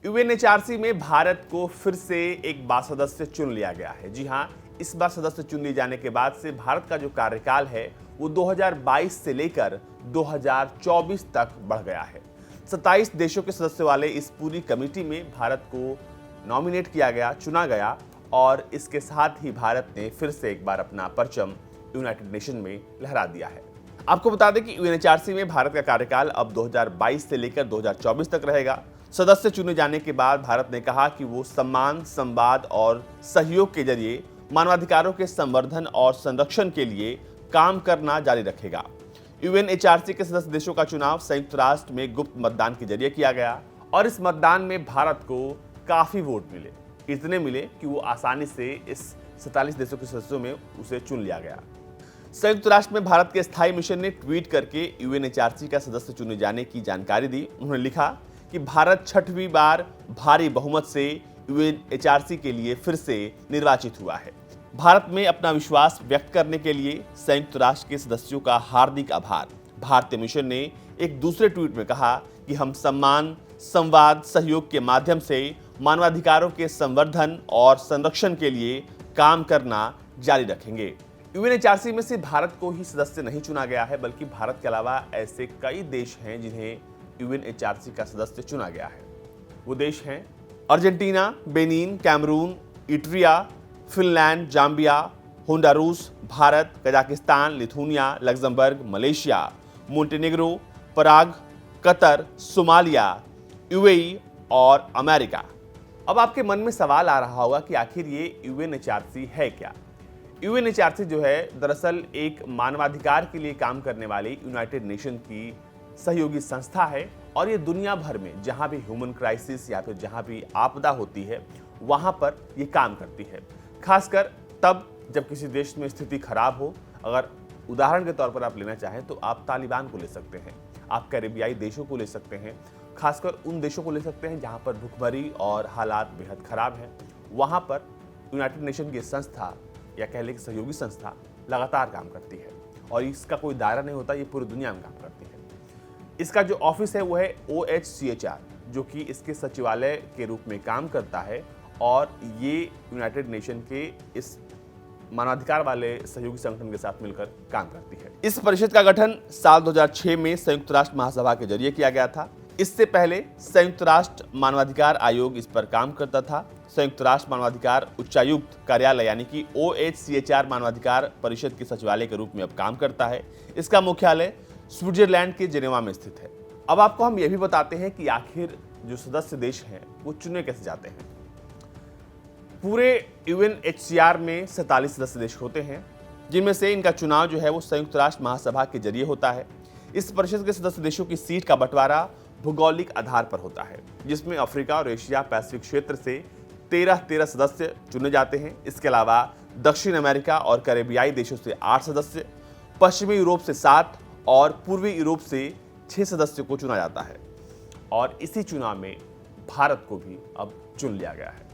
UNHRC में भारत को फिर से एक बार सदस्य चुन लिया गया है। जी हां, इस बार सदस्य चुन लिए जाने के बाद से भारत का जो कार्यकाल है वो 2022 से लेकर 2024 तक बढ़ गया है। 27 देशों के सदस्य वाले इस पूरी कमेटी में भारत को नॉमिनेट किया गया, चुना गया और इसके साथ ही भारत ने फिर से एक बार अपना परचम यूनाइटेड नेशन में लहरा दिया है। आपको बता दें कि यूएनएचआरसी में भारत का कार्यकाल अब 2022 से लेकर 2024 तक रहेगा। सदस्य चुने जाने के बाद भारत ने कहा कि वो सम्मान, संवाद और सहयोग के जरिए मानवाधिकारों के संवर्धन और संरक्षण के लिए काम करना जारी रखेगा। यूएनएचआरसी के सदस्य देशों का चुनाव संयुक्त राष्ट्र में गुप्त मतदान के जरिए किया गया और इस मतदान में भारत को काफी वोट मिले। इतने मिले कि वो आसानी से इस 47 देशों के सदस्यों में उसे चुन लिया गया। संयुक्त राष्ट्र में भारत के स्थायी मिशन ने ट्वीट करके यूएनएचआरसी का सदस्य चुने जाने की जानकारी दी। उन्होंने लिखा कि भारत 6वीं बार भारी बहुमत से यूएनएचआरसी के लिए फिर से निर्वाचित हुआ है। भारत में अपना विश्वास व्यक्त करने के लिए संयुक्त राष्ट्र के सदस्यों का हार्दिक आभार। भारतीय मिशन ने एक दूसरे ट्वीट में कहा कि हम सम्मान, संवाद, सहयोग के माध्यम से मानवाधिकारों के संवर्धन और संरक्षण के लिए काम करना जारी रखेंगे। यूएनएचआरसी में से भारत को ही सदस्य नहीं चुना गया है, बल्कि भारत के अलावा ऐसे कई देश हैं जिन्हें यूएनएचआरसी का सदस्य चुना गया है। वो देश हैं Argentina, Benin, Cameroon, Eritrea, Finland, Zambia, Honduras, Bharat, Kazakhstan, Lithuania, Luxembourg, Malaysia, Montenegro, Paraguay, Qatar, Somalia, UAE और अमेरिका। अब आपके मन में सवाल आ रहा होगा कि आखिर ये यूएनएचआरसी है क्या? यूएनएचआरसी जो है दरअसल एक मानवाधिकार के लिए काम करने वाली यूनाइटेड नेशन की सहयोगी संस्था है और ये दुनिया भर में जहां भी ह्यूमन क्राइसिस या फिर जहां भी आपदा होती है वहां पर ये काम करती है। खासकर तब जब किसी देश में स्थिति खराब हो। अगर उदाहरण के तौर पर आप लेना चाहें तो आप तालिबान को ले सकते हैं, आप कैरेबियाई देशों को ले सकते हैं, खासकर उन देशों को ले सकते हैं जहां पर भुखमरी और हालात बेहद खराब हैं। वहां पर यूनाइटेड नेशन की संस्था या कह लें कि सहयोगी संस्था लगातार काम करती है और इसका कोई दायरा नहीं होता, ये पूरी दुनिया में काम करती है। इसका जो ऑफिस है वो है OHCHR, जो कि इसके सचिवालय के रूप में काम करता है और ये यूनाइटेड नेशन के इस मानवाधिकार वाले सहयोगी संगठन के साथ मिलकर काम करती है। इस परिषद का गठन साल 2006 में संयुक्त राष्ट्र महासभा के जरिए किया गया था। इससे पहले संयुक्त राष्ट्र मानवाधिकार आयोग इस पर काम करता था। संयुक्त राष्ट्र मानवाधिकार उच्चायुक्त कार्यालय यानी कि OHCHR मानवाधिकार परिषद के सचिवालय के रूप में अब काम करता है। इसका मुख्यालय स्विट्जरलैंड के जेनेवा में स्थित है। अब आपको हम यह भी बताते हैं कि आखिर जो सदस्य देश हैं वो चुने कैसे जाते हैं। पूरे यूएनएचसीआर में 47 सदस्य देश होते हैं, जिनमें से इनका चुनाव जो है वो संयुक्त राष्ट्र महासभा के जरिए होता है। इस परिषद के सदस्य देशों की सीट का बंटवारा भौगोलिक आधार पर होता है, जिसमें अफ्रीका और एशिया पैसिफिक क्षेत्र से 13 सदस्य चुने जाते हैं। इसके अलावा दक्षिण अमेरिका और कैरेबियाई देशों से 8 सदस्य, पश्चिमी यूरोप से 7 और पूर्वी यूरोप से 6 सदस्यों को चुना जाता है और इसी चुनाव में भारत को भी अब चुन लिया गया है।